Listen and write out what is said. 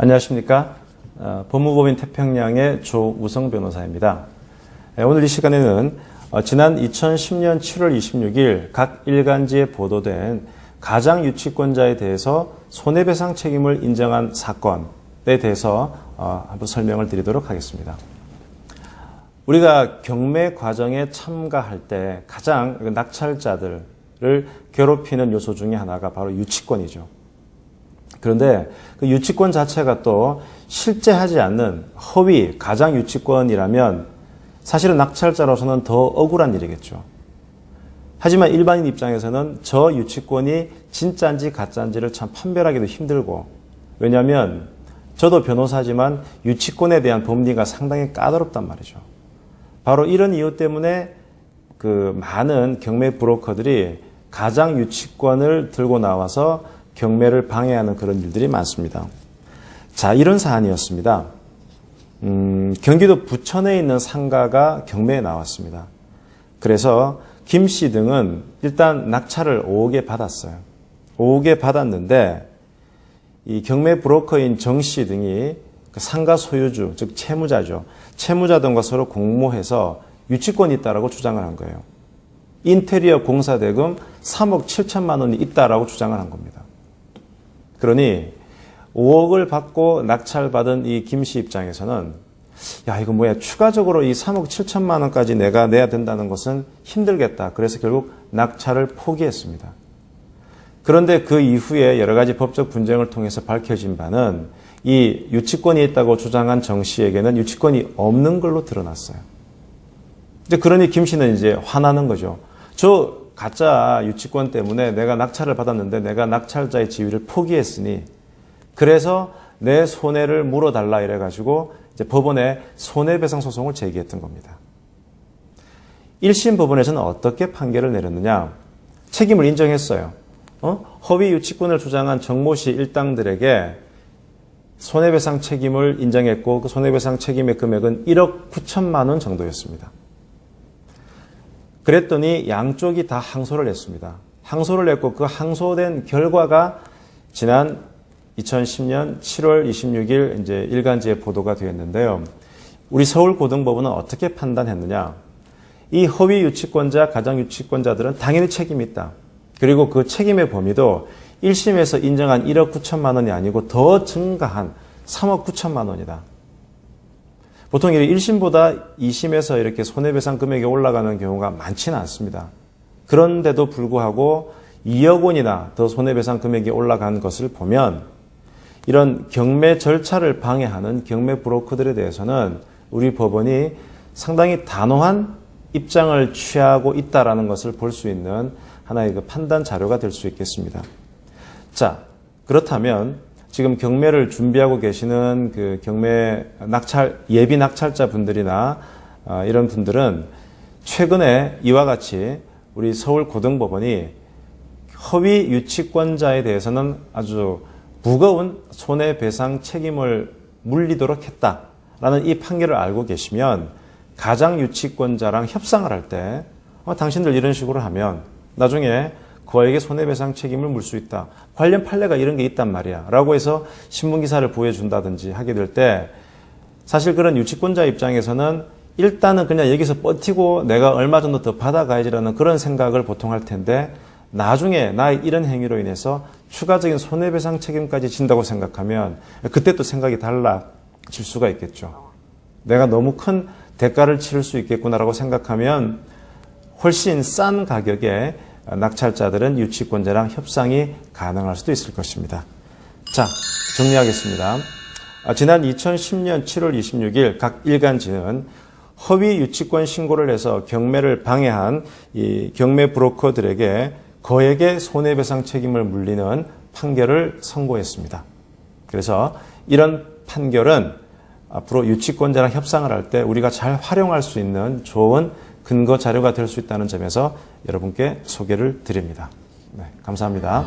안녕하십니까. 법무법인 태평양의 조우성 변호사입니다. 오늘 이 시간에는 지난 2010년 7월 26일 각 일간지에 보도된 가장유치권자에 대해서 손해배상 책임을 인정한 사건에 대해서 한번 설명을 드리도록 하겠습니다. 우리가 경매 과정에 참가할 때 가장 낙찰자들을 괴롭히는 요소 중에 하나가 바로 유치권이죠. 그런데 그 유치권 자체가 또 실제하지 않는 허위, 가장 유치권이라면 사실은 낙찰자로서는 더 억울한 일이겠죠. 하지만 일반인 입장에서는 저 유치권이 진짜인지 가짜인지를 참 판별하기도 힘들고, 왜냐하면 저도 변호사지만 유치권에 대한 법리가 상당히 까다롭단 말이죠. 바로 이런 이유 때문에 그 많은 경매 브로커들이 가장 유치권을 들고 나와서 경매를 방해하는 그런 일들이 많습니다. 자, 이런 사안이었습니다. 경기도 부천에 있는 상가가 경매에 나왔습니다. 그래서 김 씨 등은 일단 낙찰을 5억에 받았어요. 5억에 받았는데 이 경매 브로커인 정 씨 등이 그 상가 소유주, 즉 채무자죠. 채무자 등과 서로 공모해서 유치권이 있다라고 주장을 한 거예요. 인테리어 공사 대금 3억 7천만 원이 있다라고 주장을 한 겁니다. 그러니 5억을 받고 낙찰받은 이 김 씨 입장에서는 야, 이거 뭐야, 추가적으로 이 3억 7천만 원까지 내가 내야 된다는 것은 힘들겠다. 그래서 결국 낙찰을 포기했습니다. 그런데 그 이후에 여러 가지 법적 분쟁을 통해서 밝혀진 바는 이 유치권이 있다고 주장한 정 씨에게는 유치권이 없는 걸로 드러났어요. 이제 그러니 김 씨는 이제 화나는 거죠. 저 가짜 유치권 때문에 내가 낙찰을 받았는데 내가 낙찰자의 지위를 포기했으니 그래서 내 손해를 물어달라 이래가지고 이제 법원에 손해배상 소송을 제기했던 겁니다. 1심 법원에서는 어떻게 판결을 내렸느냐? 책임을 인정했어요. 허위 유치권을 주장한 정모 씨 일당들에게 손해배상 책임을 인정했고 그 손해배상 책임의 금액은 1억 9천만 원 정도였습니다. 그랬더니 양쪽이 다 항소를 했습니다. 항소를 했고 그 항소된 결과가 지난 2010년 7월 26일 이제 일간지에 보도가 되었는데요. 우리 서울고등법원은 어떻게 판단했느냐? 이 허위 유치권자, 가장 유치권자들은 당연히 책임이 있다. 그리고 그 책임의 범위도 1심에서 인정한 1억 9천만 원이 아니고 더 증가한 3억 9천만 원이다. 보통 1심보다 2심에서 이렇게 손해배상 금액이 올라가는 경우가 많지는 않습니다. 그런데도 불구하고 2억 원이나 더 손해배상 금액이 올라간 것을 보면 이런 경매 절차를 방해하는 경매 브로커들에 대해서는 우리 법원이 상당히 단호한 입장을 취하고 있다는 것을 볼 수 있는 하나의 그 판단 자료가 될 수 있겠습니다. 자, 그렇다면 지금 경매를 준비하고 계시는 그 경매 예비 낙찰자 분들이나 이런 분들은 최근에 이와 같이 우리 서울고등법원이 허위 유치권자에 대해서는 아주 무거운 손해배상 책임을 물리도록 했다라는 이 판결을 알고 계시면 가장 유치권자랑 협상을 할 때 당신들 이런 식으로 하면 나중에 그에게 손해배상 책임을 물 수 있다. 관련 판례가 이런 게 있단 말이야. 라고 해서 신문기사를 보여준다든지 하게 될 때 사실 그런 유치권자 입장에서는 일단은 그냥 여기서 버티고 내가 얼마 정도 더 받아가야지라는 그런 생각을 보통 할 텐데 나중에 나의 이런 행위로 인해서 추가적인 손해배상 책임까지 진다고 생각하면 그때 또 생각이 달라질 수가 있겠죠. 내가 너무 큰 대가를 치를 수 있겠구나라고 생각하면 훨씬 싼 가격에 낙찰자들은 유치권자랑 협상이 가능할 수도 있을 것입니다. 자, 정리하겠습니다. 지난 2010년 7월 26일 각 일간지는 허위 유치권 신고를 해서 경매를 방해한 이 경매 브로커들에게 거액의 손해배상 책임을 물리는 판결을 선고했습니다. 그래서 이런 판결은 앞으로 유치권자랑 협상을 할 때 우리가 잘 활용할 수 있는 좋은 근거 자료가 될 수 있다는 점에서 여러분께 소개를 드립니다. 네, 감사합니다.